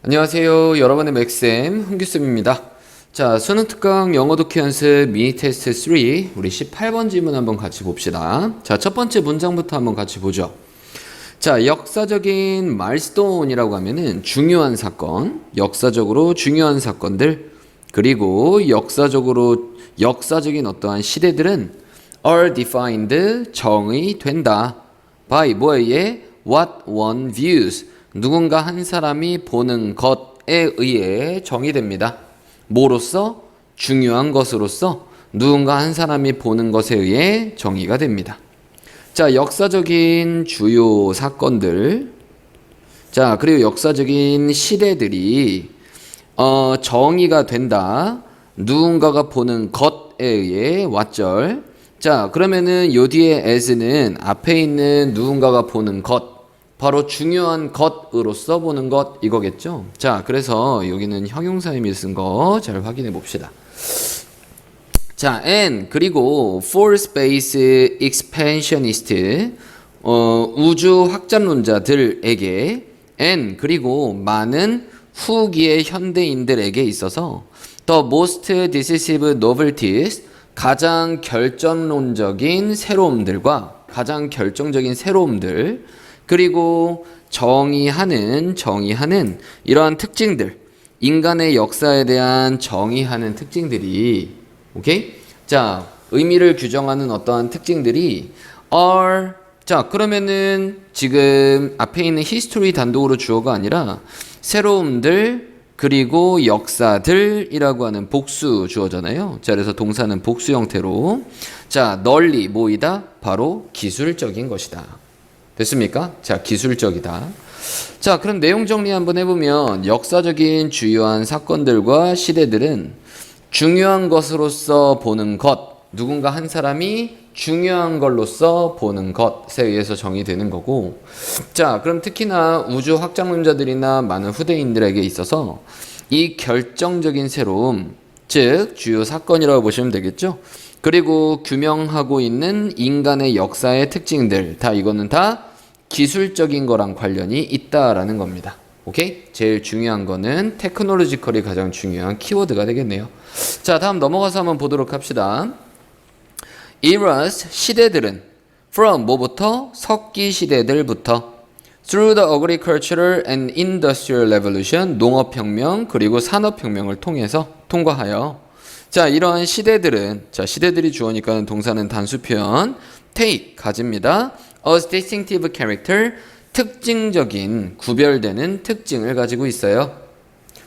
안녕하세요. 여러분의 맥쌤 흥규쌤입니다. 자, 수능 특강 영어 독해 연습 미니 테스트 3 우리 18번 질문 한번 같이 봅시다. 자, 첫 번째 문장부터 한번 같이 보죠. 자, 역사적인 마일스톤이라고 하면은 중요한 사건, 역사적으로 중요한 사건들, 그리고 역사적인 어떠한 시대들은 are defined, 정의된다. by 뭐에 what one views, 누군가 한 사람이 보는 것에 의해 정의됩니다. 뭐로써? 중요한 것으로서 누군가 한 사람이 보는 것에 의해 정의가 됩니다. 자, 역사적인 주요 사건들, 자, 그리고 역사적인 시대들이 정의가 된다. 누군가가 보는 것에 의해 왓절. 자, 그러면은 요 뒤에 as는 앞에 있는 누군가가 보는 것, 바로 중요한 것으로서 보는 것 이거겠죠. 자, 그래서 여기는 형용사 의미 쓴 거 잘 확인해 봅시다. 자, and 그리고 for space expansionist 우주 확장론자들에게 and 그리고 많은 후기의 현대인들에게 있어서 the most decisive novelties 가장 결정적인 새로움들 그리고 정의하는 이러한 특징들, 인간의 역사에 대한 정의하는 특징들이, 오케이? 자, 의미를 규정하는 어떠한 특징들이 are, 자, 그러면은 지금 앞에 있는 history 단독으로 주어가 아니라 새로움들 그리고 역사들이라고 하는 복수 주어잖아요. 자, 그래서 동사는 복수 형태로, 자, 널리 모이다, 바로 기술적인 것이다. 됐습니까? 자, 기술적이다. 자, 그럼 내용 정리 한번 해보면 역사적인 주요한 사건들과 시대들은 중요한 것으로서 보는 것, 누군가 한 사람이 중요한 걸로서 보는 것에 의해서 정의되는 거고, 자, 그럼 특히나 우주 확장론자들이나 많은 후대인들에게 있어서 이 결정적인 새로움, 즉 주요 사건이라고 보시면 되겠죠. 그리고 규명하고 있는 인간의 역사의 특징들, 다 이거는 다 기술적인 거랑 관련이 있다라는 겁니다. 오케이? 제일 중요한 거는 테크놀로지컬이 가장 중요한 키워드가 되겠네요. 자, 다음 넘어가서 한번 보도록 합시다. eras 시대들은 from 뭐부터? 석기 시대들부터 through the agricultural and industrial revolution 농업혁명 그리고 산업혁명을 통과하여 자, 이러한 시대들은, 자, 시대들이 주어니까 동사는 단수 표현 take 가집니다. a distinctive character 특징적인 구별되는 특징을 가지고 있어요.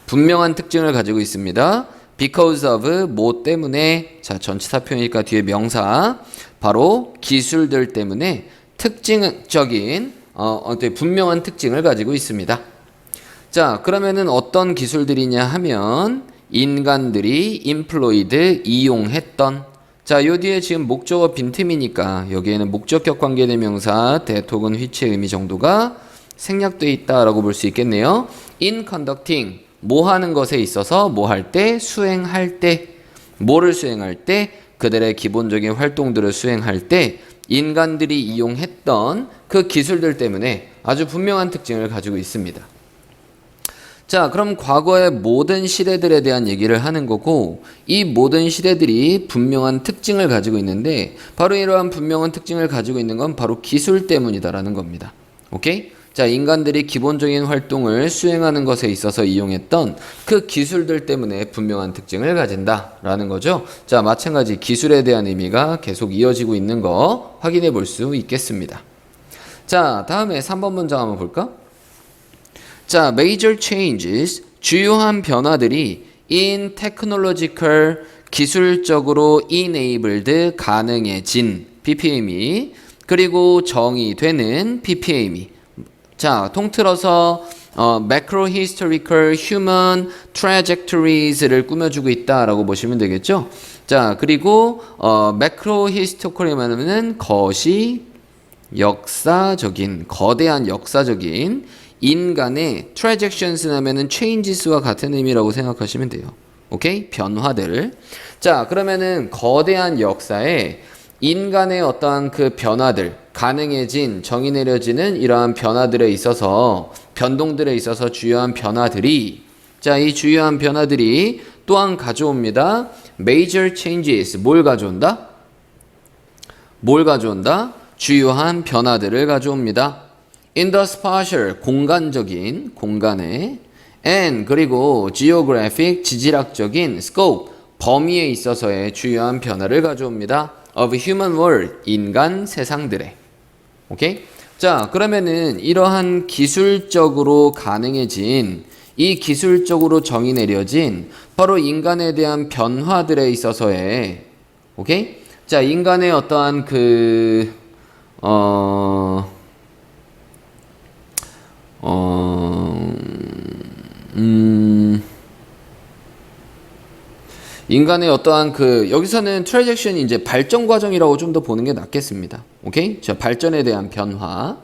분명한 특징을 가지고 있습니다. because of 뭐 때문에, 자, 전치사 표현이니까 뒤에 명사, 바로 기술들 때문에 특징적인 분명한 특징을 가지고 있습니다. 자, 그러면은 어떤 기술들이냐 하면 인간들이 employed 이용했던, 자, 요 뒤에 지금 목적어 빈틈이니까 여기에는 목적격 관계대명사 that 혹은 which의 의미 정도가 생략되어 있다라고 볼 수 있겠네요. in conducting 뭐 하는 것에 있어서 뭐 할 때, 수행할 때, 뭐를 수행할 때, 그들의 기본적인 활동들을 수행할 때 인간들이 이용했던 그 기술들 때문에 아주 분명한 특징을 가지고 있습니다. 자, 그럼 과거의 모든 시대들에 대한 얘기를 하는 거고, 이 모든 시대들이 분명한 특징을 가지고 있는데 바로 이러한 분명한 특징을 가지고 있는 건 바로 기술 때문이다라는 겁니다. 오케이? 자, 인간들이 기본적인 활동을 수행하는 것에 있어서 이용했던 그 기술들 때문에 분명한 특징을 가진다라는 거죠. 자, 마찬가지 기술에 대한 의미가 계속 이어지고 있는 거 확인해 볼 수 있겠습니다. 자, 다음에 3번 문장 한번 볼까? 자, major changes, 주요한 변화들이 in technological, 기술적으로 enabled, 가능해진 ppm이, 그리고 정의되는 ppm이. 자, 통틀어서 macro historical human trajectories를 꾸며주고 있다라고 보시면 되겠죠. 자, 그리고 macro historical이면은 거대한 역사적인 인간의 trajections 하면은 changes와 같은 의미라고 생각하시면 돼요. 오케이? 변화들. 자, 그러면은 거대한 역사에 인간의 어떠한 그 변화들, 가능해진, 정의 내려지는 이러한 변화들에 있어서, 변동들에 있어서 주요한 변화들이, 자, 이 주요한 변화들이 또한 가져옵니다. Major changes. 뭘 가져온다? 뭘 가져온다? 주요한 변화들을 가져옵니다. In the spatial, 공간적인, 공간에, and, 그리고 geographic, 지질학적인 scope, 범위에 있어서의 주요한 변화를 가져옵니다. Of human world, 인간 세상들의. 오케이? 자, 그러면은 이러한 기술적으로 가능해진, 이 기술적으로 정의 내려진 바로 인간에 대한 변화들에 있어서의, 오케이? 자, 인간의 어떠한 인간의 어떠한 여기서는 트랜잭션이 이제 발전 과정이라고 좀 더 보는 게 낫겠습니다. 오케이? 자, 발전에 대한 변화,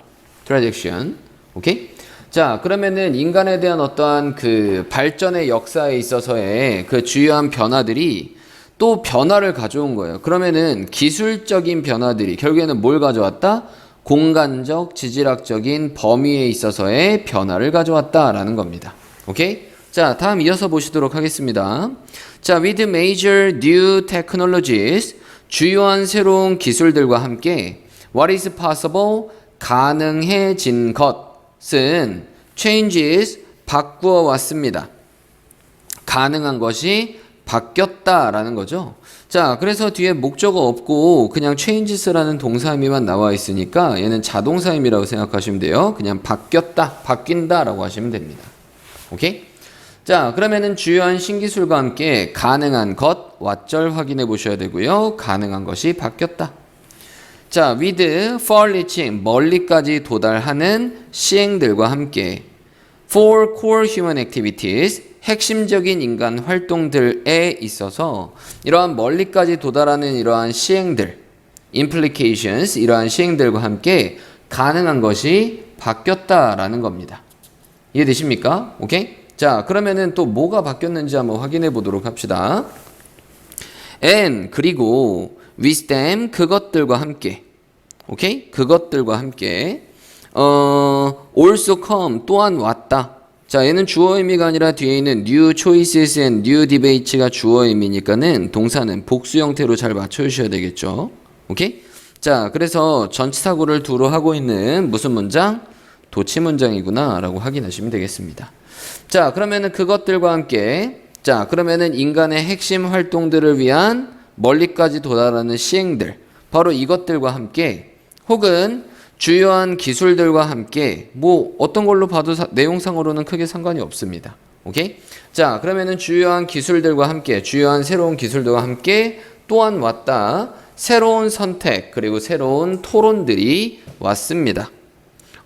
트랜잭션. 오케이? 자, 그러면은 인간에 대한 어떠한 발전의 역사에 있어서의 주요한 변화들이 또 변화를 가져온 거예요. 그러면은 기술적인 변화들이 결국에는 뭘 가져왔다? 공간적, 지질학적인 범위에 있어서의 변화를 가져왔다라는 겁니다. 오케이? 자, 다음 이어서 보시도록 하겠습니다. 자, with major new technologies, 주요한 새로운 기술들과 함께 what is possible, 가능해진 것은 changes, 바꾸어 왔습니다. 가능한 것이 바뀌었다라는 거죠. 자, 그래서 뒤에 목적어 없고 그냥 changes라는 동사의미만 나와 있으니까 얘는 자동사의미라고 생각하시면 돼요. 그냥 바뀌었다, 바뀐다라고 하시면 됩니다. 오케이? 자, 그러면은 주요한 신기술과 함께 가능한 것, 왓절 확인해 보셔야 되고요. 가능한 것이 바뀌었다. 자, with far reaching, 멀리까지 도달하는 시행들과 함께 for core human activities, 핵심적인 인간 활동들에 있어서 이러한 멀리까지 도달하는 이러한 시행들, implications, 이러한 시행들과 함께 가능한 것이 바뀌었다라는 겁니다. 이해되십니까? 오케이? 자, 그러면은 또 뭐가 바뀌었는지 한번 확인해 보도록 합시다. and, 그리고 with them, 그것들과 함께. 오케이? 그것들과 함께. also come, 또한 왔다. 자, 얘는 주어 의미가 아니라 뒤에 있는 new choices and new debates가 주어 의미니까는 동사는 복수 형태로 잘 맞춰주셔야 되겠죠. 오케이? 자, 그래서 전치사구를 두로 하고 있는 무슨 문장? 도치 문장이구나 라고 확인하시면 되겠습니다. 자, 그러면은 그것들과 함께, 자, 그러면은 인간의 핵심 활동들을 위한 멀리까지 도달하는 시행들, 바로 이것들과 함께, 혹은 주요한 기술들과 함께, 뭐 어떤 걸로 봐도 내용상으로는 크게 상관이 없습니다. 오케이? 자, 그러면은 주요한 기술들과 함께, 주요한 새로운 기술들과 함께 또한 왔다. 새로운 선택, 그리고 새로운 토론들이 왔습니다.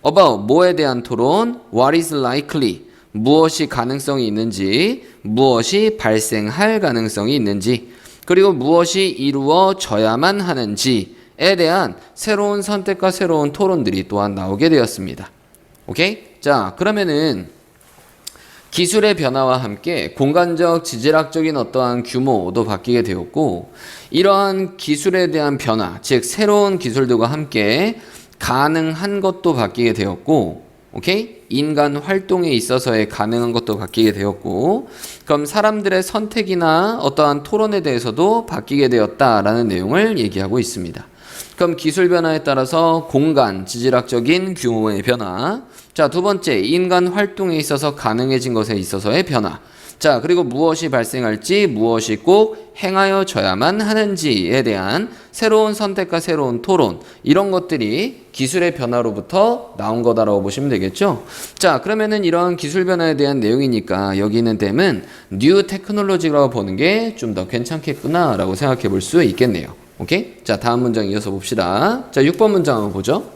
about, 뭐에 대한 토론? what is likely, 무엇이 가능성이 있는지, 무엇이 발생할 가능성이 있는지, 그리고 무엇이 이루어져야만 하는지에 대한 새로운 선택과 새로운 토론들이 또한 나오게 되었습니다. 오케이? 자, 그러면은 기술의 변화와 함께 공간적, 지질학적인 어떠한 규모도 바뀌게 되었고, 이러한 기술에 대한 변화, 즉 새로운 기술들과 함께 가능한 것도 바뀌게 되었고, 오케이? 인간 활동에 있어서의 가능한 것도 바뀌게 되었고, 그럼 사람들의 선택이나 어떠한 토론에 대해서도 바뀌게 되었다라는 내용을 얘기하고 있습니다. 그럼 기술 변화에 따라서 공간, 지질학적인 규모의 변화. 자, 두 번째, 인간 활동에 있어서 가능해진 것에 있어서의 변화. 자, 그리고 무엇이 발생할지, 무엇이 꼭 행하여져야만 하는지에 대한 새로운 선택과 새로운 토론, 이런 것들이 기술의 변화로부터 나온 거다라고 보시면 되겠죠. 자, 그러면은 이러한 기술 변화에 대한 내용이니까 여기 있는 댐은 뉴 테크놀로지라고 보는 게 좀 더 괜찮겠구나 라고 생각해 볼 수 있겠네요. 오케이? 자, 다음 문장 이어서 봅시다. 자, 6번 문장 한번 보죠.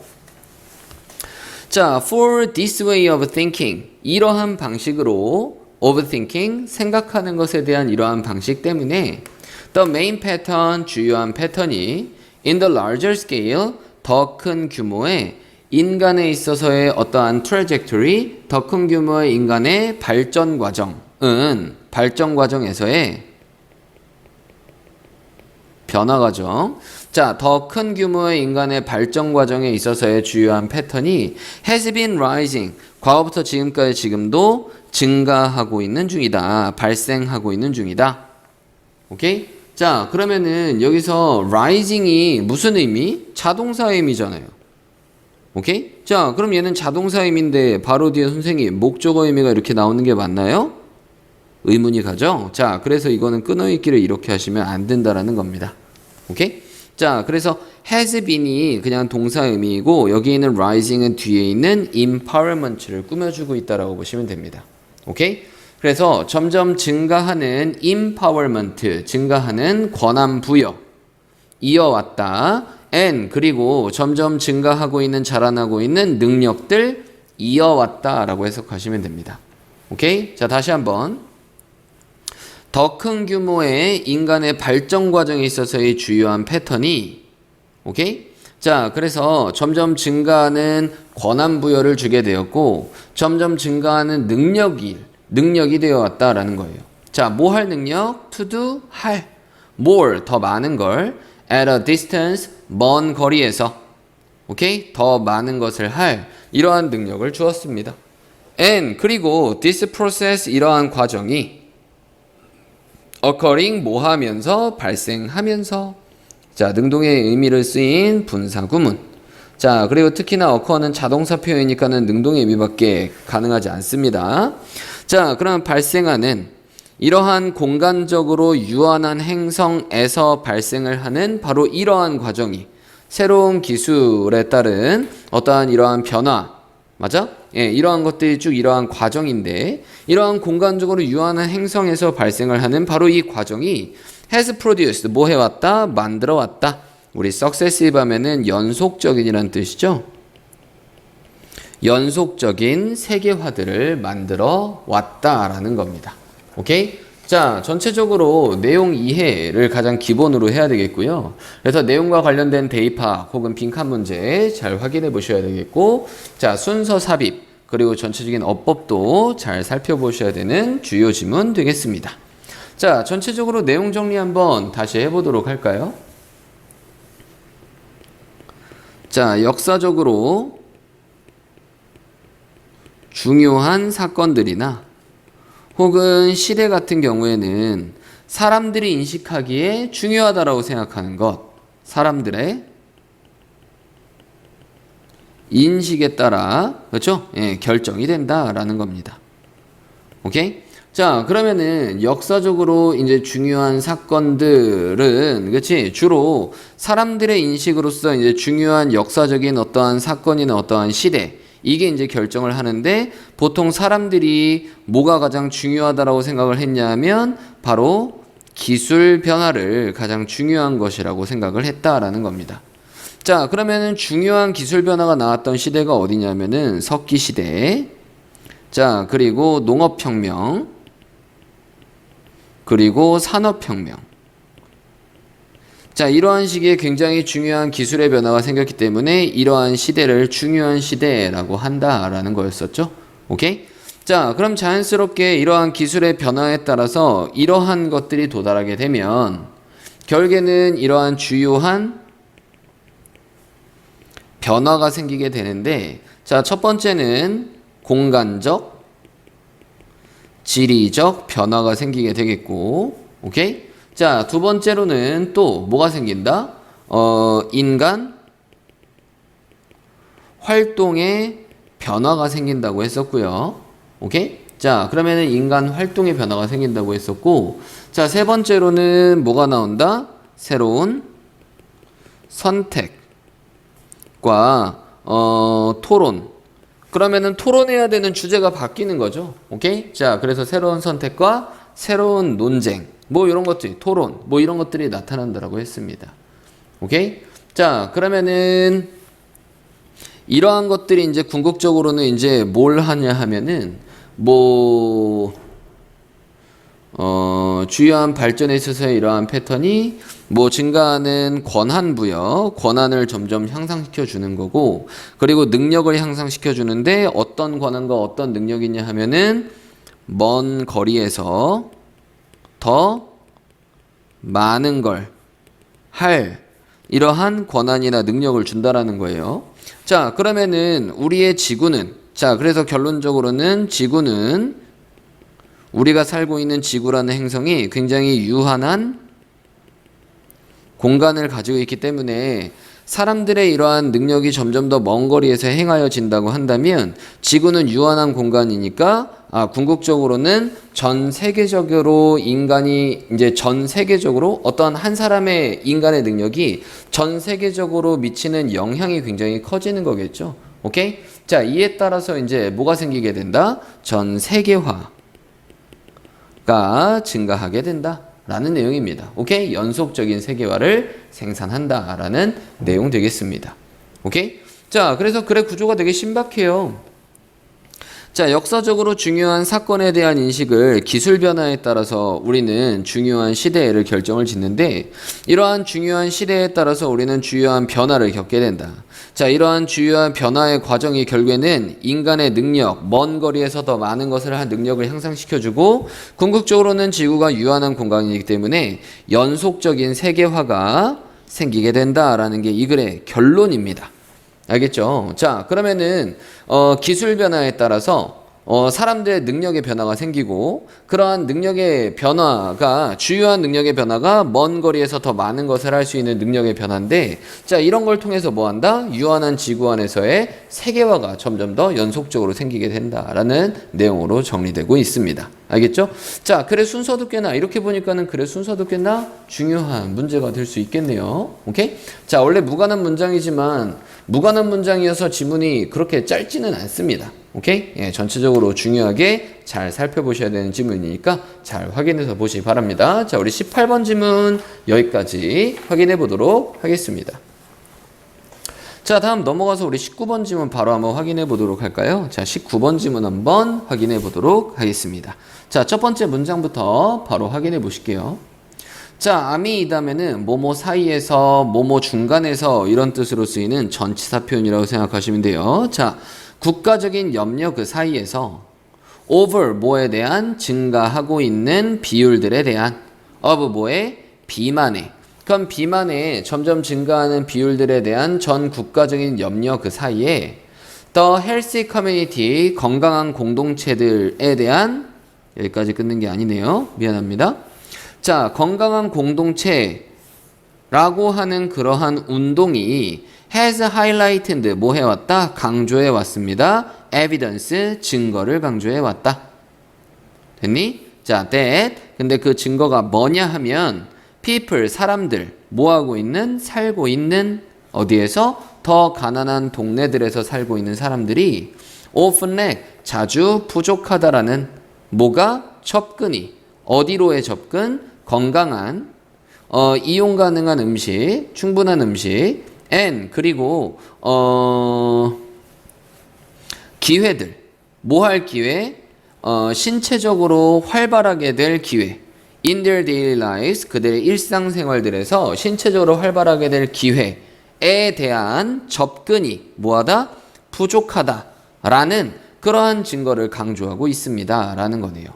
자, for this way of thinking, 이러한 방식으로 overthinking, 생각하는 것에 대한 이러한 방식 때문에 the main pattern, 주요한 패턴이 in the larger scale, 더 큰 규모의 인간에 있어서의 어떠한 trajectory, 더 큰 규모의 인간의 발전 과정은 발전 과정에서의 변화 과정. 자, 더 큰 규모의 인간의 발전 과정에 있어서의 주요한 패턴이 has been rising. 과거부터 지금까지 지금도 증가하고 있는 중이다. 발생하고 있는 중이다. 오케이? 자, 그러면은 여기서 rising이 무슨 의미? 자동사 의미잖아요. 오케이? 자, 그럼 얘는 자동사 의미인데 바로 뒤에 선생님 목적어 의미가 이렇게 나오는 게 맞나요? 의문이 가죠? 자, 그래서 이거는 끊어읽기를 이렇게 하시면 안 된다라는 겁니다. 오케이? 자, 그래서 has been이 그냥 동사 의미이고 여기 있는 rising은 뒤에 있는 empowerment를 꾸며주고 있다라고 보시면 됩니다. 오케이? 그래서 점점 증가하는 empowerment, 증가하는 권한 부여 이어왔다. and 그리고 점점 증가하고 있는 자라나고 있는 능력들 이어왔다라고 해석하시면 됩니다. 오케이? 자, 다시 한번 더 큰 규모의 인간의 발전 과정에 있어서의 주요한 패턴이 오케이? 자, 그래서 점점 증가하는 권한 부여를 주게 되었고 점점 증가하는 능력이 되어 왔다라는 거예요. 자, 뭐 할 능력? to do, 할. more, 더 많은 걸. at a distance, 먼 거리에서. 오케이? 더 많은 것을 할. 이러한 능력을 주었습니다. and, 그리고 this process, 이러한 과정이 occurring, 뭐 하면서? 발생하면서. 자, 능동의 의미를 쓰인 분사구문. 자, 그리고 특히나 occur는 자동사 표현이니까는 능동의 의미밖에 가능하지 않습니다. 자, 그럼 발생하는 이러한 공간적으로 유한한 행성에서 발생을 하는 바로 이러한 과정이 새로운 기술에 따른 어떠한 이러한 변화, 맞아? 예, 이러한 것들이 쭉 이러한 과정인데 이러한 공간적으로 유한한 행성에서 발생을 하는 바로 이 과정이 has produced, 뭐 해왔다? 만들어왔다. 우리 successive 하면은 연속적인이란 뜻이죠. 연속적인 세계화들을 만들어 왔다라는 겁니다. 오케이? 자, 전체적으로 내용 이해를 가장 기본으로 해야 되겠고요. 그래서 내용과 관련된 대입학 혹은 빈칸 문제 잘 확인해 보셔야 되겠고, 자, 순서 삽입 그리고 전체적인 어법도 잘 살펴보셔야 되는 주요 지문 되겠습니다. 자, 전체적으로 내용 정리 한번 다시 해보도록 할까요? 자, 역사적으로 중요한 사건들이나 혹은 시대 같은 경우에는 사람들이 인식하기에 중요하다라고 생각하는 것, 사람들의 인식에 따라 그렇죠? 예, 결정이 된다라는 겁니다. 오케이? 자, 그러면은 역사적으로 이제 중요한 사건들은 그렇지? 주로 사람들의 인식으로서 이제 중요한 역사적인 어떠한 사건이나 어떠한 시대 이게 이제 결정을 하는데 보통 사람들이 뭐가 가장 중요하다라고 생각을 했냐면 바로 기술 변화를 가장 중요한 것이라고 생각을 했다라는 겁니다. 자, 그러면은 중요한 기술 변화가 나왔던 시대가 어디냐면은 석기 시대. 자, 그리고 농업혁명. 그리고 산업혁명. 자, 이러한 시기에 굉장히 중요한 기술의 변화가 생겼기 때문에 이러한 시대를 중요한 시대라고 한다라는 거였었죠. 오케이? 자, 그럼 자연스럽게 이러한 기술의 변화에 따라서 이러한 것들이 도달하게 되면 결국에는 이러한 주요한 변화가 생기게 되는데, 자, 첫 번째는 공간적, 지리적 변화가 생기게 되겠고, 오케이? 자, 두 번째로는 또 뭐가 생긴다? 인간 활동의 변화가 생긴다고 했었고요. 오케이? 자, 그러면은 인간 활동의 변화가 생긴다고 했었고, 자, 세 번째로는 뭐가 나온다? 새로운 선택과 토론. 그러면은 토론해야 되는 주제가 바뀌는 거죠. 오케이? 자, 그래서 새로운 선택과 새로운 논쟁, 뭐 이런 것들이 토론, 뭐 이런 것들이 나타난다라고 했습니다. 오케이? 자, 그러면은 이러한 것들이 이제 궁극적으로는 이제 뭘 하냐 하면은 주요한 발전에 있어서의 이러한 패턴이 증가하는 권한 부여, 권한을 점점 향상시켜 주는 거고, 그리고 능력을 향상시켜 주는데 어떤 권한과 어떤 능력이냐 하면은 먼 거리에서 더 많은 걸 할 이러한 권한이나 능력을 준다라는 거예요. 자, 그러면은 우리의 지구는, 자, 그래서 결론적으로는 지구는, 우리가 살고 있는 지구라는 행성이 굉장히 유한한 공간을 가지고 있기 때문에 사람들의 이러한 능력이 점점 더 먼 거리에서 행하여진다고 한다면 지구는 유한한 공간이니까 궁극적으로는 전 세계적으로 인간이 이제 전 세계적으로 어떠한 한 사람의 인간의 능력이 전 세계적으로 미치는 영향이 굉장히 커지는 거겠죠. 오케이? 자, 이에 따라서 이제 뭐가 생기게 된다? 전 세계화가 증가하게 된다. 라는 내용입니다. 오케이? 연속적인 세계화를 생산한다라는 내용 되겠습니다. 오케이? 자, 그래서 글의 구조가 되게 신박해요. 자, 역사적으로 중요한 사건에 대한 인식을 기술 변화에 따라서 우리는 중요한 시대를 결정을 짓는데 이러한 중요한 시대에 따라서 우리는 주요한 변화를 겪게 된다. 자, 이러한 주요한 변화의 과정이 결국에는 인간의 능력, 먼 거리에서 더 많은 것을 한 능력을 향상시켜주고 궁극적으로는 지구가 유한한 공간이기 때문에 연속적인 세계화가 생기게 된다라는 게 이 글의 결론입니다. 알겠죠? 자, 그러면은 기술 변화에 따라서 사람들의 능력의 변화가 생기고 그러한 능력의 변화가 주요한 능력의 변화가 먼 거리에서 더 많은 것을 할 수 있는 능력의 변화인데 자, 이런 걸 통해서 뭐 한다? 유한한 지구 안에서의 세계화가 점점 더 연속적으로 생기게 된다라는 내용으로 정리되고 있습니다. 알겠죠? 자, 글의 순서도 꽤나 이렇게 보니까는 글의 순서도 꽤나 중요한 문제가 될 수 있겠네요. 오케이? 자, 원래 무관한 문장이지만 무관한 문장이어서 지문이 그렇게 짧지는 않습니다. 오케이? 예, 전체적으로 중요하게 잘 살펴보셔야 되는 지문이니까 잘 확인해서 보시기 바랍니다. 자, 우리 18번 지문 여기까지 확인해 보도록 하겠습니다. 자, 다음 넘어가서 우리 19번 지문 바로 한번 확인해 보도록 할까요? 자, 19번 지문 한번 확인해 보도록 하겠습니다. 자, 첫 번째 문장부터 바로 확인해 보실게요. 자, 아미이다면은 뭐뭐 사이에서 뭐뭐 중간에서 이런 뜻으로 쓰이는 전치사 표현이라고 생각하시면 돼요. 자, 국가적인 염려 그 사이에서 over 뭐에 대한 증가하고 있는 비율들에 대한 of 뭐에 비만에 그럼 비만에 점점 증가하는 비율들에 대한 전 국가적인 염려 그 사이에 the healthy community 건강한 공동체들에 대한 여기까지 끊는 게 아니네요. 미안합니다. 자, 건강한 공동체라고 하는 그러한 운동이 has highlighted 뭐 해왔다? 강조해 왔습니다. evidence 증거를 강조해 왔다. 됐니? 자, that 근데 그 증거가 뭐냐 하면 people 사람들 뭐 하고 있는? 살고 있는 어디에서? 더 가난한 동네들에서 살고 있는 사람들이 often lack 자주 부족하다라는 뭐가? 접근이 어디로의 접근? 건강한 이용 가능한 음식, 충분한 음식 and 그리고 기회들 뭐 할 기회? 신체적으로 활발하게 될 기회 in their daily lives 그들의 일상생활들에서 신체적으로 활발하게 될 기회에 대한 접근이 뭐하다? 부족하다라는 그러한 증거를 강조하고 있습니다 라는 거네요.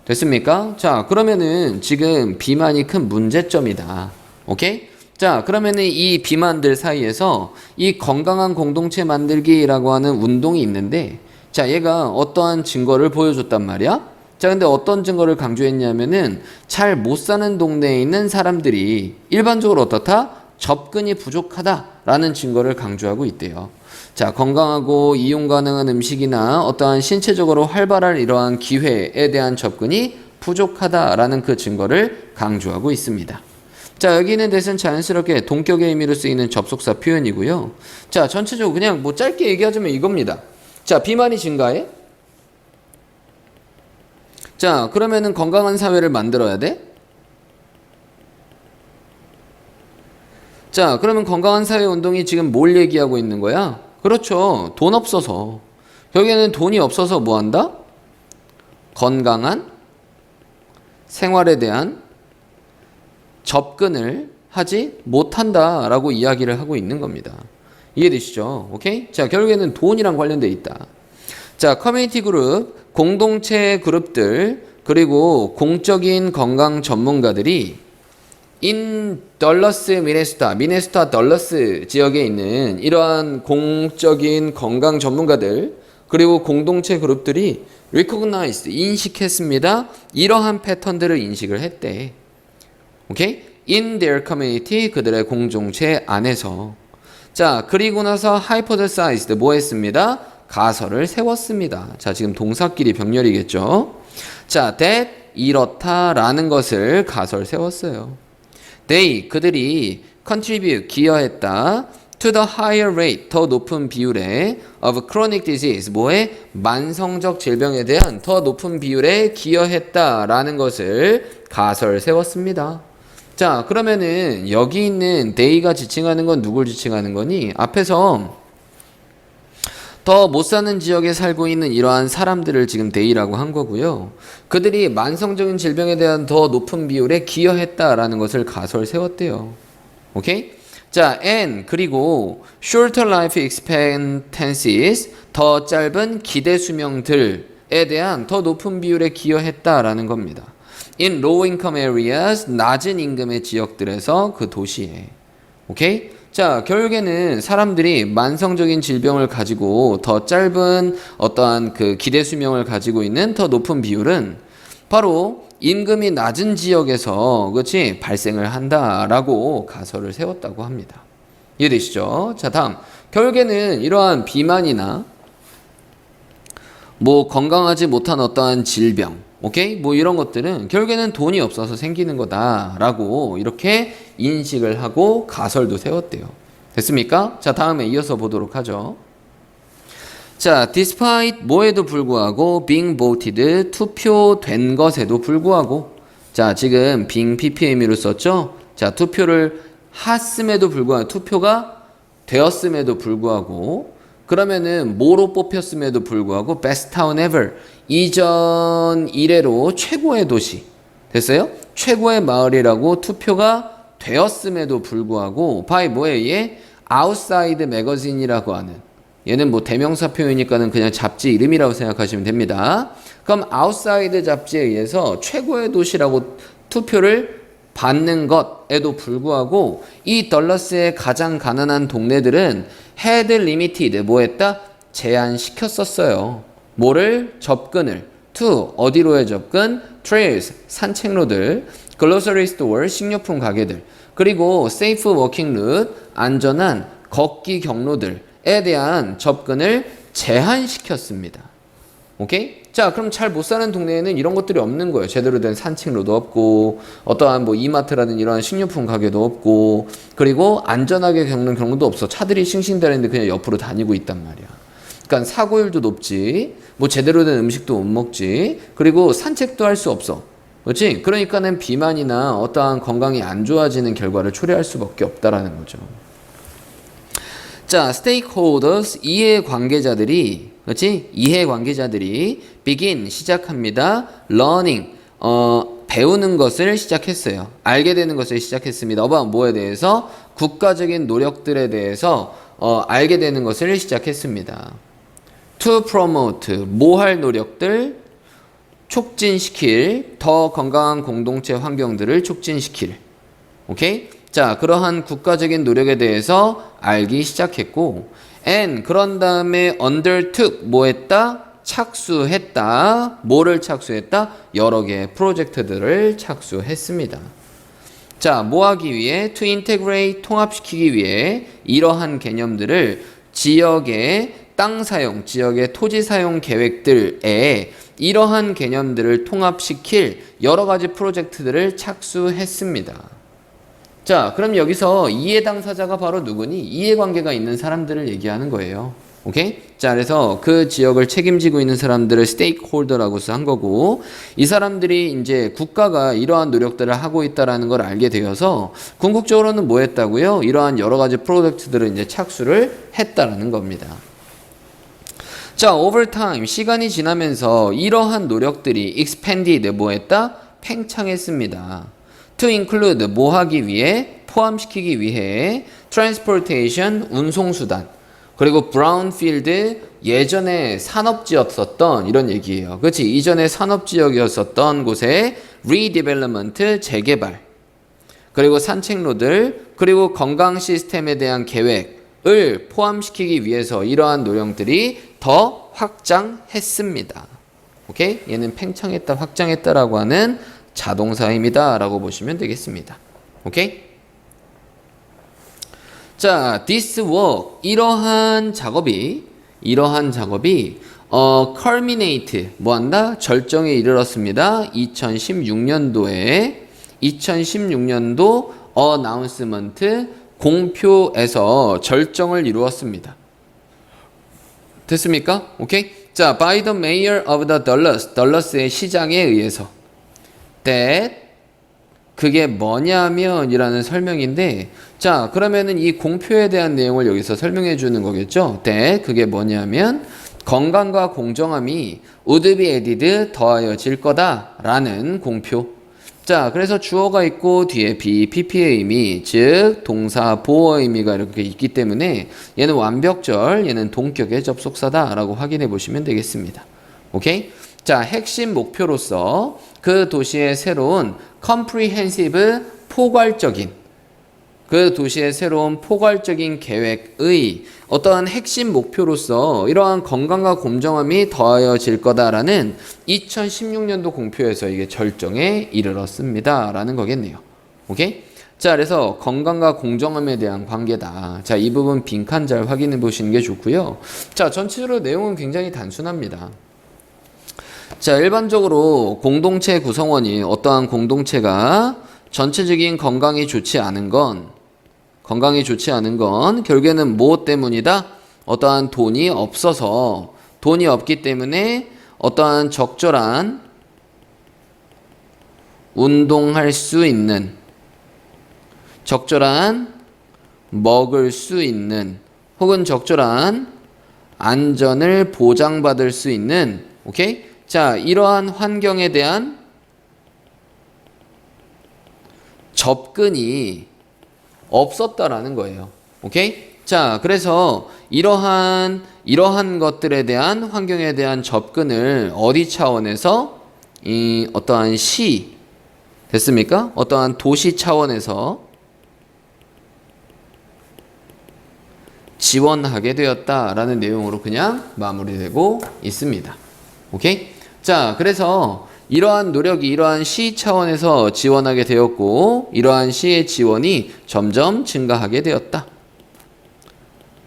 됐습니까? 자, 그러면은 지금 비만이 큰 문제점이다. 오케이? 자, 그러면은 이 비만들 사이에서 이 건강한 공동체 만들기라고 하는 운동이 있는데 자, 얘가 어떠한 증거를 보여줬단 말이야? 자, 근데 어떤 증거를 강조했냐면은 잘 못 사는 동네에 있는 사람들이 일반적으로 어떻다? 접근이 부족하다라는 증거를 강조하고 있대요. 자, 건강하고 이용 가능한 음식이나 어떠한 신체적으로 활발한 이러한 기회에 대한 접근이 부족하다라는 그 증거를 강조하고 있습니다. 자, 여기 있는 대신 자연스럽게 동격의 의미로 쓰이는 접속사 표현이고요. 자, 전체적으로 그냥 뭐 짧게 얘기하자면 이겁니다. 자, 비만이 증가해? 자, 그러면은 건강한 사회를 만들어야 돼? 자, 그러면 건강한 사회 운동이 지금 뭘 얘기하고 있는 거야? 그렇죠. 돈 없어서. 여기에는 돈이 없어서 뭐 한다? 건강한 생활에 대한 접근을 하지 못한다라고 이야기를 하고 있는 겁니다. 이해되시죠? 오케이? 자, 결국에는 돈이랑 관련돼 있다. 자, 커뮤니티 그룹, 공동체 그룹들, 그리고 공적인 건강 전문가들이 in 덜러스 미네소타 덜러스 지역에 있는 이러한 공적인 건강 전문가들 그리고 공동체 그룹들이 recognized 인식했습니다. 이러한 패턴들을 인식을 했대. 오케이? in their community 그들의 공동체 안에서. 자, 그리고 나서 hypothesized 뭐 했습니다? 가설을 세웠습니다. 자, 지금 동사끼리 병렬이겠죠. 자, that 이렇다라는 것을 가설 세웠어요. They 그들이 contribute 기여했다 to the higher rate 더 높은 비율에 of chronic disease 뭐에 만성적 질병에 대한 더 높은 비율에 기여했다라는 것을 가설 세웠습니다. 자, 그러면은 여기 있는 they가 지칭하는 건 누굴 지칭하는 거니? 앞에서 더 못 사는 지역에 살고 있는 이러한 사람들을 지금 they라고 한 거고요. 그들이 만성적인 질병에 대한 더 높은 비율에 기여했다라는 것을 가설 세웠대요. 오케이? 자, and 그리고 shorter life expectancies 더 짧은 기대 수명들에 대한 더 높은 비율에 기여했다라는 겁니다. in low income areas 낮은 임금의 지역들에서 그 도시에. 오케이? 자, 결국에는 사람들이 만성적인 질병을 가지고 더 짧은 어떠한 그 기대 수명을 가지고 있는 더 높은 비율은 바로 임금이 낮은 지역에서 그렇지 발생을 한다라고 가설을 세웠다고 합니다. 이해되시죠? 자, 다음 결국에는 이러한 비만이나 뭐 건강하지 못한 어떠한 질병, 오케이? 뭐 이런 것들은 결국에는 돈이 없어서 생기는 거다라고 이렇게 인식을 하고 가설도 세웠대요. 됐습니까? 자, 다음에 이어서 보도록 하죠. 자, despite 뭐에도 불구하고 being voted 투표된 것에도 불구하고 자, 지금 being ppm으로 썼죠? 자, 투표를 했음에도 불구하고 투표가 되었음에도 불구하고 그러면은 뭐로 뽑혔음에도 불구하고 best town ever 이전 이래로 최고의 도시 됐어요? 최고의 마을이라고 투표가 되었음에도 불구하고 by 뭐에 의해 outside magazine이라고 하는 얘는 뭐 대명사 표현이니까는 그냥 잡지 이름이라고 생각하시면 됩니다. 그럼 outside 잡지에 의해서 최고의 도시라고 투표를 받는 것에도 불구하고 이 덜러스의 가장 가난한 동네들은 had limited 뭐 했다? 제한시켰었어요. 뭐를? 접근을 to 어디로의 접근? trails 산책로들 grocery store 식료품 가게들 그리고 safe walking route 안전한 걷기 경로들에 대한 접근을 제한시켰습니다. 오케이? 자, 그럼 잘 못 사는 동네에는 이런 것들이 없는 거예요. 제대로 된 산책로도 없고, 어떠한 뭐 이마트라든 이러한 식료품 가게도 없고, 그리고 안전하게 겪는 경로도 없어. 차들이 싱싱대는데 그냥 옆으로 다니고 있단 말이야. 그러니까 사고율도 높지, 뭐 제대로 된 음식도 못 먹지, 그리고 산책도 할 수 없어. 그렇지? 그러니까는 비만이나 어떠한 건강이 안 좋아지는 결과를 초래할 수밖에 없다라는 거죠. 자, stakeholders 이해관계자들이 그렇지? 이해관계자들이 begin 시작합니다. learning 배우는 것을 시작했어요. 알게 되는 것을 시작했습니다. 뭐에 대해서? 국가적인 노력들에 대해서 알게 되는 것을 시작했습니다. to promote 뭐 할 노력들? 촉진시킬 더 건강한 공동체 환경들을 촉진시킬. 오케이? 자, 그러한 국가적인 노력에 대해서 알기 시작했고 and 그런 다음에 undertook 뭐 했다? 착수했다. 뭐를 착수했다? 여러 개의 프로젝트들을 착수했습니다. 자, 뭐 하기 위해? to integrate 통합시키기 위해 이러한 개념들을 지역의 땅 사용, 지역의 토지 사용 계획들에 이러한 개념들을 통합시킬 여러 가지 프로젝트들을 착수했습니다. 자, 그럼 여기서 이해 당사자가 바로 누구니? 이해관계가 있는 사람들을 얘기하는 거예요. 오케이? 자, 그래서 그 지역을 책임지고 있는 사람들을 스테이크홀더라고 한 거고, 이 사람들이 이제 국가가 이러한 노력들을 하고 있다라는 걸 알게 되어서 궁극적으로는 뭐 했다고요? 이러한 여러 가지 프로젝트들을 이제 착수를 했다라는 겁니다. 자, over time 시간이 지나면서 이러한 노력들이 expanded 뭐 했다? 팽창했습니다. to include 뭐 하기 위해? 포함시키기 위해 transportation 운송수단 그리고 brownfield 예전에 산업지였었던 이런 얘기예요. 그렇지? 이전에 산업지역이었었던 곳에 redevelopment 재개발 그리고 산책로들, 그리고 건강 시스템에 대한 계획을 포함시키기 위해서 이러한 노력들이 더 확장했습니다. 오케이? 얘는 팽창했다, 확장했다라고 하는 자동사입니다. 라고 보시면 되겠습니다. 오케이? 자, this work, 이러한 작업이 culminate, 뭐한다? 절정에 이르렀습니다. 2016년도 announcement, 공표에서 절정을 이루었습니다. 됐습니까? 오케이? 자, by the mayor of the Dallas의 시장에 의해서 that, 그게 뭐냐면 이라는 설명인데, 자, 그러면은 이 공표에 대한 내용을 여기서 설명해 주는 거겠죠? that, 그게 뭐냐면 건강과 공정함이 would be added, 더하여질 거다라는 공표. 자, 그래서 주어가 있고 뒤에 be, pp의 의미, 즉 동사 보어 의미가 이렇게 있기 때문에 얘는 완벽절, 얘는 동격의 접속사다라고 확인해 보시면 되겠습니다. 오케이? 자, 핵심 목표로서 그 도시의 새로운 comprehensive, 포괄적인 계획의 어떠한 핵심 목표로서 이러한 건강과 공정함이 더하여질 거다라는 2016년도 공표에서 이게 절정에 이르렀습니다. 라는 거겠네요. 오케이? 자, 그래서 건강과 공정함에 대한 관계다. 자, 이 부분 빈칸 잘 확인해 보시는 게 좋고요. 자, 전체적으로 내용은 굉장히 단순합니다. 자, 일반적으로 공동체 구성원이 어떠한 공동체가 전체적인 건강이 좋지 않은 건 결국에는 무엇 때문이다? 어떠한 돈이 없기 때문에 어떠한 적절한 운동할 수 있는, 적절한 먹을 수 있는, 혹은 적절한 안전을 보장받을 수 있는, 오케이? 자, 이러한 환경에 대한 접근이 없었다라는 거예요. 오케이? 자, 그래서 이러한 것들에 대한 환경에 대한 접근을 어디 차원에서 어떠한 됐습니까? 어떠한 도시 차원에서 지원하게 되었다라는 내용으로 그냥 마무리되고 있습니다. 오케이? 자, 그래서 이러한 노력이 이러한 시 차원에서 지원하게 되었고 이러한 시의 지원이 점점 증가하게 되었다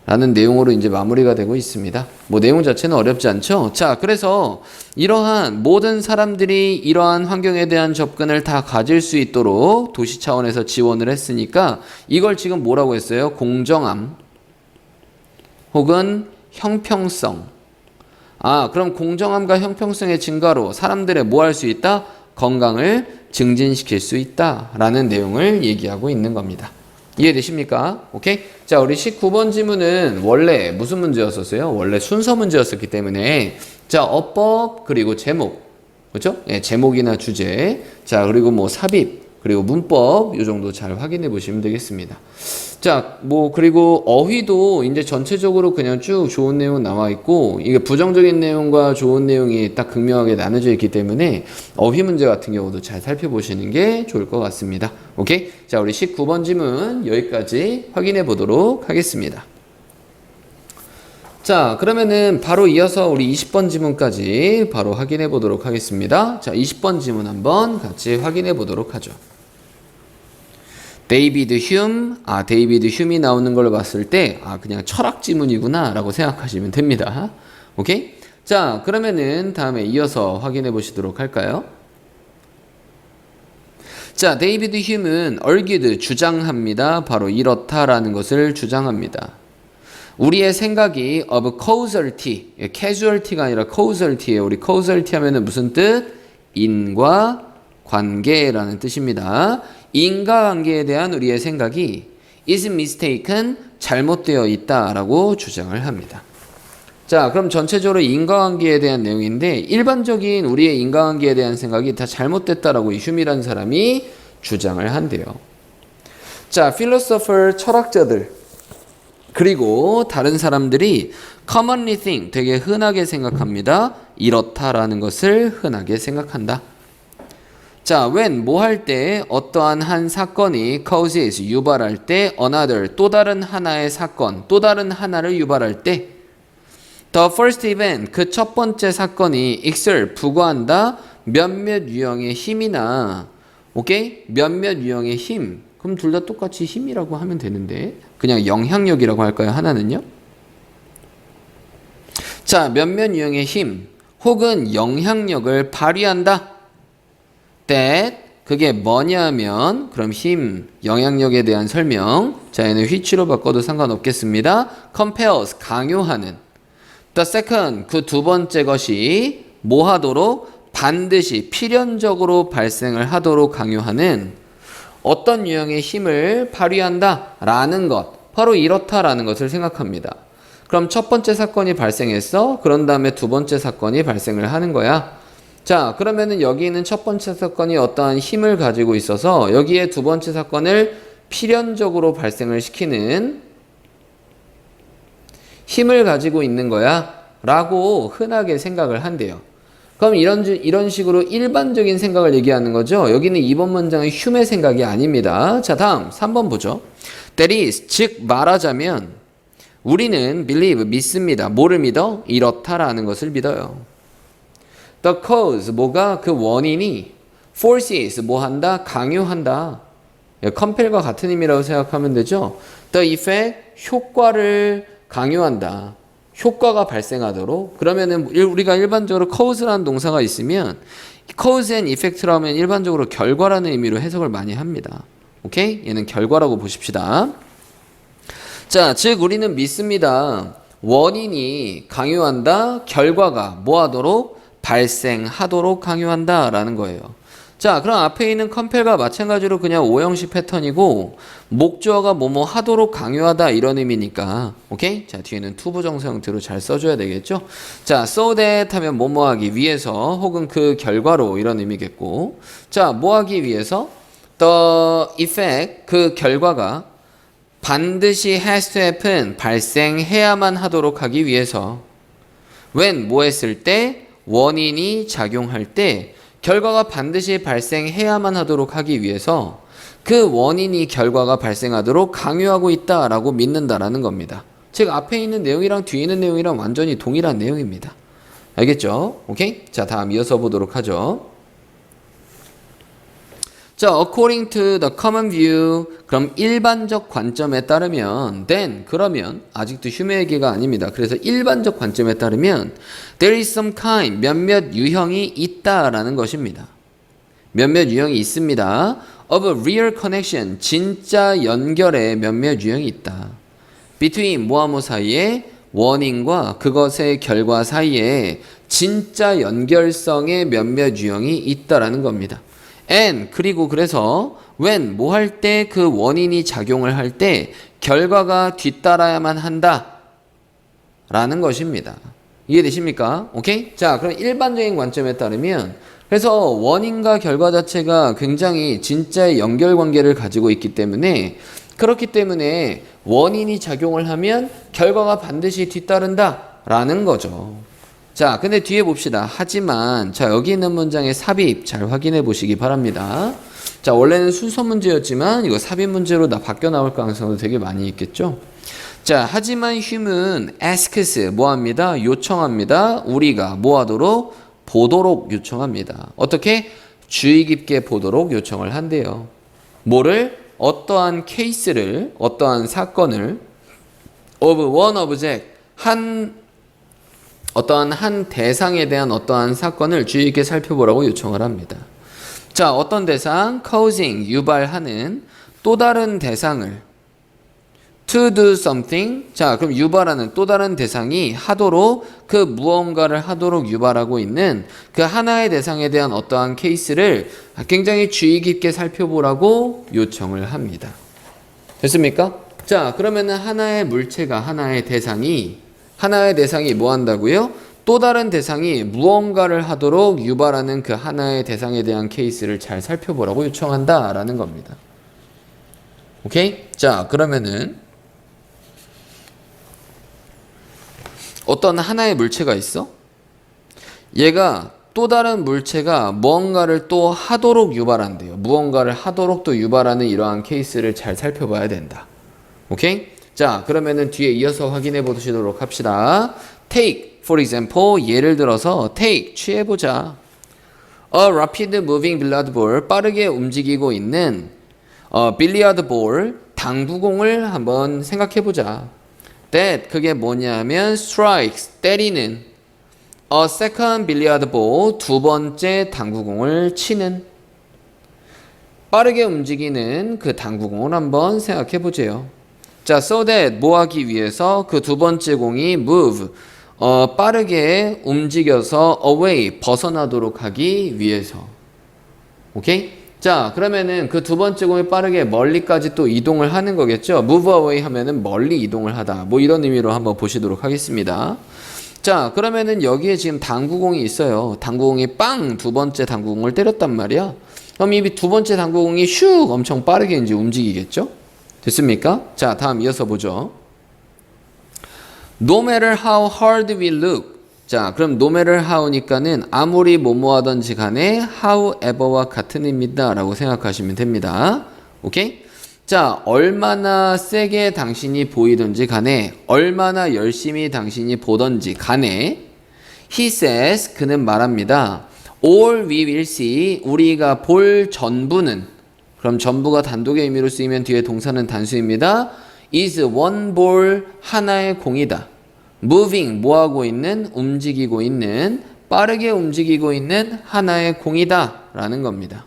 라는 내용으로 이제 마무리가 되고 있습니다. 뭐 내용 자체는 어렵지 않죠? 자, 그래서 이러한 모든 사람들이 이러한 환경에 대한 접근을 다 가질 수 있도록 도시 차원에서 지원을 했으니까 이걸 지금 뭐라고 했어요? 공정함 혹은 형평성. 그럼 공정함과 형평성의 증가로 사람들의 뭐 할 수 있다? 건강을 증진시킬 수 있다 라는 내용을 얘기하고 있는 겁니다. 이해되십니까? 오케이? 자, 우리 19번 지문은 원래 무슨 문제였었어요? 원래 순서 문제였었기 때문에 자, 어법 그리고 제목, 그렇죠? 예, 제목이나 주제, 자, 그리고 뭐 삽입, 그리고 문법 이 정도 잘 확인해 보시면 되겠습니다. 자, 뭐 그리고 어휘도 이제 전체적으로 그냥 쭉 좋은 내용 나와 있고 이게 부정적인 내용과 좋은 내용이 딱 극명하게 나눠져 있기 때문에 어휘 문제 같은 경우도 잘 살펴보시는 게 좋을 것 같습니다. 오케이? 자, 우리 19번 지문 여기까지 확인해 보도록 하겠습니다. 자, 그러면은 바로 이어서 우리 20번 지문까지 바로 확인해 보도록 하겠습니다. 자, 20번 지문 한번 같이 확인해 보도록 하죠. 데이비드 휴이 나오는 걸 봤을 때 그냥 철학 지문이구나 라고 생각하시면 됩니다. 오케이? 자, 그러면은 다음에 이어서 확인해 보시도록 할까요? 자, 데이비드 휴는 argued, 주장합니다. 바로 이렇다라는 것을 주장합니다. 우리의 생각이 of causality, casualty가 아니라 causalty예요. 우리 causality 하면은 무슨 뜻? 인과 관계라는 뜻입니다. 인과관계에 대한 우리의 생각이 is mistaken, 잘못되어 있다라고 주장을 합니다. 자, 그럼 전체적으로 인과관계에 대한 내용인데 일반적인 우리의 인과관계에 대한 생각이 다 잘못됐다라고 이 휴미라는 사람이 주장을 한대요. 자, philosopher, 철학자들 그리고 다른 사람들이 commonly think, 되게 흔하게 생각합니다. 이렇다라는 것을 흔하게 생각한다. 자, when 뭐 할 때 어떠한 한 사건이 causes 유발할 때 another 또 다른 하나의 사건, 또 다른 하나를 유발할 때 the first event 그 첫 번째 사건이 exert 부과한다 몇몇 유형의 힘이나 오케이? 몇몇 유형의 힘. 그럼 둘 다 똑같이 힘이라고 하면 되는데 그냥 영향력이라고 할까요? 하나는요? 자, 몇몇 유형의 힘 혹은 영향력을 발휘한다. that 그게 뭐냐면 그럼 힘, 영향력에 대한 설명. 자, 얘는 which로 바꿔도 상관없겠습니다. compels 강요하는. the second 그 두 번째 것이 뭐 하도록 반드시 필연적으로 발생을 하도록 강요하는 어떤 유형의 힘을 발휘한다 라는 것. 바로 이렇다라는 것을 생각합니다. 그럼 첫 번째 사건이 발생했어. 그런 다음에 두 번째 사건이 발생을 하는 거야. 자, 그러면은 여기 있는 첫 번째 사건이 어떠한 힘을 가지고 있어서 여기에 두 번째 사건을 필연적으로 발생을 시키는 힘을 가지고 있는 거야 라고 흔하게 생각을 한대요. 그럼 이런 식으로 일반적인 생각을 얘기하는 거죠. 여기는 2번 문장의 흉의 생각이 아닙니다. 자, 다음 3번 보죠. That is, 즉 말하자면 우리는 believe, 믿습니다. 뭐를 믿어? 이렇다라는 것을 믿어요. The cause, 뭐가 그 원인이 forces, 뭐 한다? 강요한다. compel과 같은 의미라고 생각하면 되죠. The effect, 효과를 강요한다. 효과가 발생하도록. 그러면은 우리가 일반적으로 cause라는 동사가 있으면 cause and effect라면 일반적으로 결과라는 의미로 해석을 많이 합니다. 오케이? 얘는 결과라고 보십시다. 자, 즉 우리는 믿습니다. 원인이 강요한다. 결과가 뭐 하도록? 발생하도록 강요한다 라는 거예요. 자, 그럼 앞에 있는 compel과 마찬가지로 그냥 오형식 패턴이고 목주어가 뭐뭐 하도록 강요하다 이런 의미니까 오케이? 자, 뒤에는 투부정사 형태로 잘 써줘야 되겠죠? 자, so that 하면 뭐뭐 하기 위해서 혹은 그 결과로 이런 의미겠고 자, 뭐 하기 위해서? the effect 그 결과가 반드시 has to happen 발생해야만 하도록 하기 위해서 when 뭐 했을 때 원인이 작용할 때 결과가 반드시 발생해야만 하도록 하기 위해서 그 원인이 결과가 발생하도록 강요하고 있다라고 믿는다라는 겁니다. 즉 앞에 있는 내용이랑 뒤에 있는 내용이랑 완전히 동일한 내용입니다. 알겠죠? 오케이? 자, 다음 이어서 보도록 하죠. 자, according to the common view 그럼 일반적 관점에 따르면 then 그러면 아직도 흉의 얘기가 아닙니다. 그래서 일반적 관점에 따르면 there is some kind 몇몇 유형이 있다라는 것입니다. 몇몇 유형이 있습니다. of a real connection 진짜 연결의 몇몇 유형이 있다. between 뭐하뭐 사이에 원인과 그것의 결과 사이에 진짜 연결성의 몇몇 유형이 있다라는 겁니다. and 그리고 그래서 when 뭐 할 때 그 원인이 작용을 할 때 결과가 뒤따라야만 한다 라는 것입니다. 이해되십니까? 오케이? 자, 그럼 일반적인 관점에 따르면 그래서 원인과 결과 자체가 굉장히 진짜의 연결관계를 가지고 있기 때문에 그렇기 때문에 원인이 작용을 하면 결과가 반드시 뒤따른다 라는 거죠. 자, 근데 뒤에 봅시다. 하지만 자, 여기 있는 문장의 삽입 잘 확인해 보시기 바랍니다. 자, 원래는 순서 문제였지만 이거 삽입 문제로 바뀌어 나올 가능성도 되게 많이 있겠죠. 자, 하지만 human asks 뭐 합니다? 요청합니다. 우리가 뭐 하도록? 보도록 요청합니다. 어떻게? 주의 깊게 보도록 요청을 한대요. 뭐를? 어떠한 케이스를, 어떠한 사건을 of one object 어떠한 한 대상에 대한 어떠한 사건을 주의 깊게 살펴보라고 요청을 합니다. 자, 어떤 대상? causing, 유발하는 또 다른 대상을 to do something. 자, 그럼 유발하는 또 다른 대상이 하도록 그 무언가를 하도록 유발하고 있는 그 하나의 대상에 대한 어떠한 케이스를 굉장히 주의 깊게 살펴보라고 요청을 합니다. 됐습니까? 자, 그러면은 하나의 물체가 하나의 대상이 뭐 한다고요? 또 다른 대상이 무언가를 하도록 유발하는 그 하나의 대상에 대한 케이스를 잘 살펴보라고 요청한다라는 겁니다. 오케이? 자, 그러면은 어떤 하나의 물체가 있어? 얘가 또 다른 물체가 무언가를 또 하도록 유발한대요. 무언가를 하도록 또 유발하는 이러한 케이스를 잘 살펴봐야 된다. 오케이? 자, 그러면은 뒤에 이어서 확인해 보시도록 합시다. Take, for example, 예를 들어서 take, 취해보자. A rapid moving billiard ball, 빠르게 움직이고 있는 billiard ball, 당구공을 한번 생각해보자. That, 그게 뭐냐면 strikes, 때리는 a second billiard ball, 두 번째 당구공을 치는. 빠르게 움직이는 그 당구공을 한번 생각해보세요. 자, so that, 뭐 하기 위해서 그 두 번째 공이 move, 빠르게 움직여서 away, 벗어나도록 하기 위해서. 오케이? 자, 그러면은 그 두 번째 공이 빠르게 멀리까지 또 이동을 하는 거겠죠? move away 하면은 멀리 이동을 하다. 뭐 이런 의미로 한번 보시도록 하겠습니다. 자, 그러면은 여기에 지금 당구공이 있어요. 당구공이 빵! 두 번째 당구공을 때렸단 말이야. 그럼 이 두 번째 당구공이 슉! 엄청 빠르게 이제 움직이겠죠? 됐습니까? 자, 다음 이어서 보죠. No matter how hard we look. 자, 그럼 no matter how니까는 아무리 뭐뭐 하던지 간에 however와 같은 의미다 라고 생각하시면 됩니다. 오케이? 자, 얼마나 세게 당신이 보이든지 간에, 얼마나 열심히 당신이 보던지 간에, he says, 그는 말합니다. All we will see, 우리가 볼 전부는, 그럼 전부가 단독의 의미로 쓰이면 뒤에 동사는 단수입니다. is one ball, 하나의 공이다. moving, 뭐하고 있는, 움직이고 있는, 빠르게 움직이고 있는 하나의 공이다 라는 겁니다.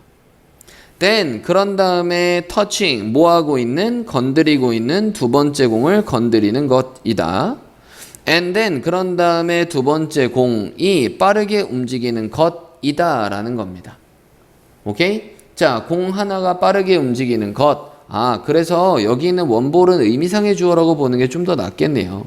then, 그런 다음에 touching, 뭐하고 있는, 건드리고 있는 두 번째 공을 건드리는 것이다. and then, 그런 다음에 두 번째 공이 빠르게 움직이는 것이다 라는 겁니다. 오케이? 자, 공 하나가 빠르게 움직이는 것. 아, 그래서 여기 있는 원볼은 의미상의 주어라고 보는 게 좀 더 낫겠네요.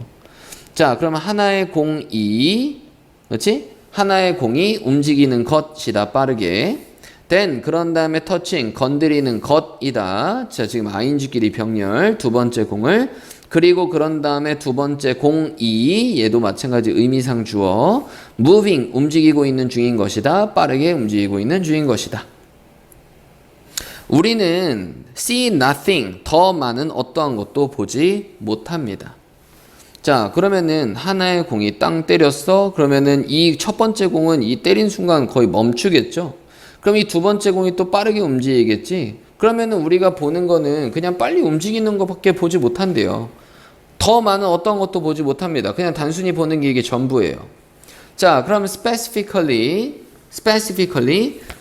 자, 그럼 하나의 공이, 그렇지? 하나의 공이 움직이는 것이다, 빠르게. then, 그런 다음에 touching, 건드리는 것이다. 자, 지금 ing끼리 병렬, 두 번째 공을. 그리고 그런 다음에 두 번째 공이, 얘도 마찬가지 의미상 주어. moving, 움직이고 있는 중인 것이다. 빠르게 움직이고 있는 중인 것이다. 우리는 see nothing, 더 많은 어떠한 것도 보지 못합니다. 자, 그러면은 하나의 공이 땅 때렸어. 그러면은 이 첫 번째 공은 이 때린 순간 거의 멈추겠죠. 그럼 이 두 번째 공이 또 빠르게 움직이겠지. 그러면은 우리가 보는 거는 그냥 빨리 움직이는 것밖에 보지 못한대요. 더 많은 어떤 것도 보지 못합니다. 그냥 단순히 보는 게 이게 전부예요. 자, 그럼 specifically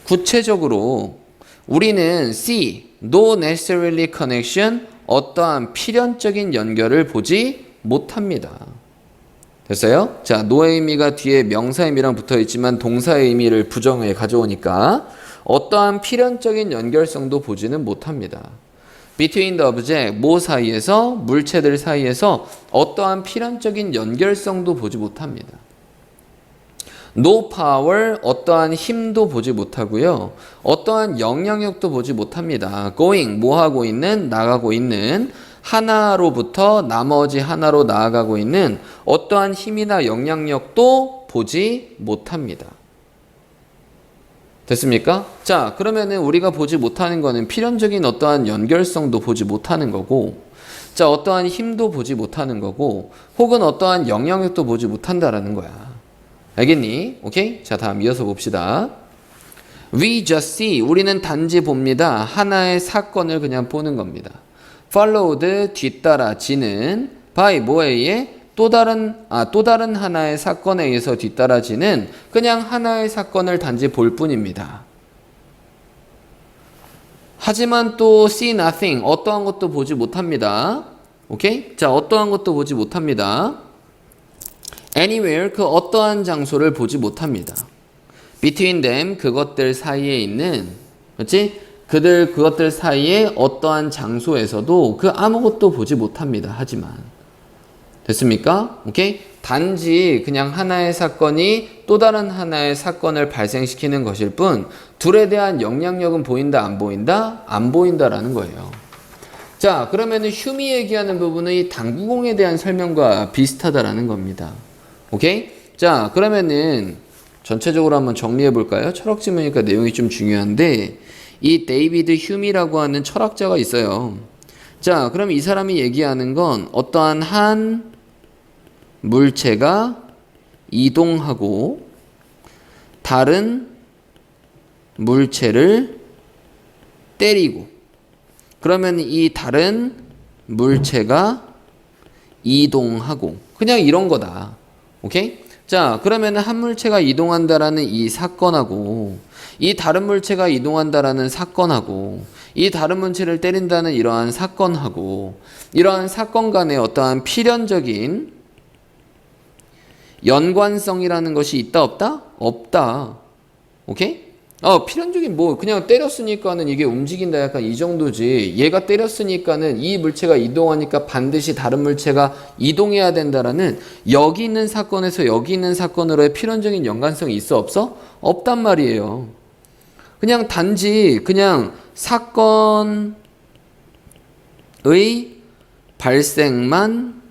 구체적으로 우리는 see, no necessarily connection, 어떠한 필연적인 연결을 보지 못합니다. 됐어요? 자, no의 의미가 뒤에 명사 의미랑 붙어 있지만 동사의 의미를 부정해 가져오니까 어떠한 필연적인 연결성도 보지는 못합니다. between the object, 뭐 사이에서, 물체들 사이에서 어떠한 필연적인 연결성도 보지 못합니다. no power, 어떠한 힘도 보지 못하고요. 어떠한 영향력도 보지 못합니다. going, 뭐 하고 있는, 나가고 있는, 하나로부터 나머지 하나로 나아가고 있는 어떠한 힘이나 영향력도 보지 못합니다. 됐습니까? 자, 그러면은 우리가 보지 못하는 거는 필연적인 어떠한 연결성도 보지 못하는 거고, 자, 어떠한 힘도 보지 못하는 거고, 혹은 어떠한 영향력도 보지 못한다라는 거야. 알겠니? 오케이? 자, 다음 이어서 봅시다. We just see, 우리는 단지 봅니다. 하나의 사건을 그냥 보는 겁니다. followed, 뒤따라지는, by 뭐에 의해? 또 다른 하나의 사건에 의해서 뒤따라지는 그냥 하나의 사건을 단지 볼 뿐입니다. 하지만 또 see nothing, 어떠한 것도 보지 못합니다. 오케이? 자, 어떠한 것도 보지 못합니다. anywhere, 그 어떠한 장소를 보지 못합니다. between them, 그것들 사이에 있는, 그렇지? 그것들 사이에 어떠한 장소에서도 그 아무것도 보지 못합니다. 하지만. 됐습니까? 오케이? 단지 그냥 하나의 사건이 또 다른 하나의 사건을 발생시키는 것일 뿐, 둘에 대한 영향력은 보인다, 안 보인다? 안 보인다라는 거예요. 자, 그러면은 휴미 얘기하는 부분은 이 당구공에 대한 설명과 비슷하다라는 겁니다. 오케이? 자, 그러면은 전체적으로 한번 정리해 볼까요? 철학 지문이니까 내용이 좀 중요한데 이 데이비드 휴미라고 하는 철학자가 있어요. 자, 그럼 이 사람이 얘기하는 건 어떠한 한 물체가 이동하고 다른 물체를 때리고 그러면 이 다른 물체가 이동하고 그냥 이런 거다. 오케이? 자, 그러면 한 물체가 이동한다라는 이 사건하고 이 다른 물체가 이동한다라는 사건하고 이 다른 물체를 때린다는 이러한 사건하고 이러한 사건 간에 어떠한 필연적인 연관성이라는 것이 있다 없다? 없다. 오케이? 필연적인 뭐 그냥 때렸으니까는 이게 움직인다 약간 이 정도지. 얘가 때렸으니까는 이 물체가 이동하니까 반드시 다른 물체가 이동해야 된다라는 여기 있는 사건에서 여기 있는 사건으로의 필연적인 연관성이 있어 없어? 없단 말이에요. 그냥 단지 그냥 사건의 발생만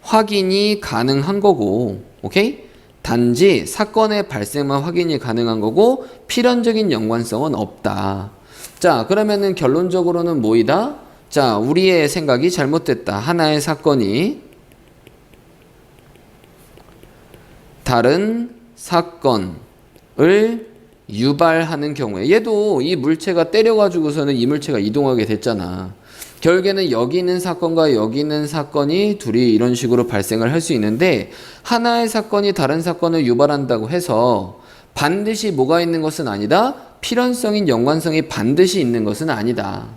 확인이 가능한 거고, 오케이? 단지 사건의 발생만 확인이 가능한 거고 필연적인 연관성은 없다. 자, 그러면은 결론적으로는 뭐이다? 자, 우리의 생각이 잘못됐다. 하나의 사건이 다른 사건을 유발하는 경우에 얘도 이 물체가 때려가지고서는 이 물체가 이동하게 됐잖아. 결국에는 여기 있는 사건과 여기 있는 사건이 둘이 이런 식으로 발생을 할 수 있는데 하나의 사건이 다른 사건을 유발한다고 해서 반드시 뭐가 있는 것은 아니다. 필연성인 연관성이 반드시 있는 것은 아니다.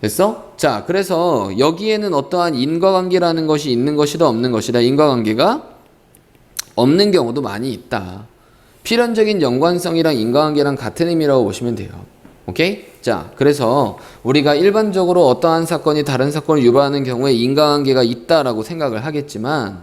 됐어? 자, 그래서 여기에는 어떠한 인과관계라는 것이 있는 것이다 없는 것이다. 인과관계가 없는 경우도 많이 있다. 필연적인 연관성이랑 인과관계랑 같은 의미라고 보시면 돼요. 오케이? 자, 그래서 우리가 일반적으로 어떠한 사건이 다른 사건을 유발하는 경우에 인과관계가 있다라고 생각을 하겠지만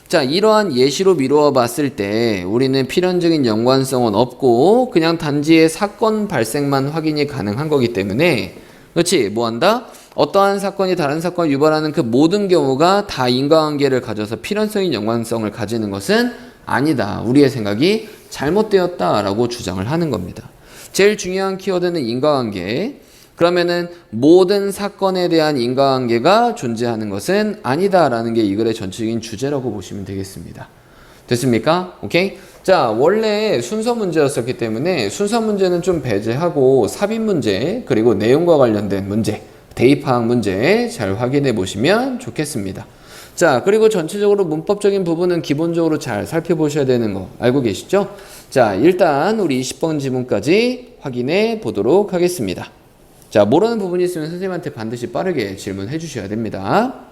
자, 이러한 예시로 미루어 봤을 때 우리는 필연적인 연관성은 없고 그냥 단지의 사건 발생만 확인이 가능한 거기 때문에 그렇지? 뭐 한다? 어떠한 사건이 다른 사건을 유발하는 그 모든 경우가 다 인과관계를 가져서 필연성인 연관성을 가지는 것은 아니다. 우리의 생각이 잘못되었다라고 주장을 하는 겁니다. 제일 중요한 키워드는 인과관계. 그러면은 모든 사건에 대한 인과관계가 존재하는 것은 아니다라는 게 이 글의 전체적인 주제라고 보시면 되겠습니다. 됐습니까? 오케이? 자, 원래 순서 문제였었기 때문에 순서 문제는 좀 배제하고 삽입 문제 그리고 내용과 관련된 문제, 대입파악 문제 잘 확인해 보시면 좋겠습니다. 자, 그리고 전체적으로 문법적인 부분은 기본적으로 잘 살펴보셔야 되는 거 알고 계시죠? 자, 일단 우리 20번 지문까지 확인해 보도록 하겠습니다. 자, 모르는 부분이 있으면 선생님한테 반드시 빠르게 질문해 주셔야 됩니다.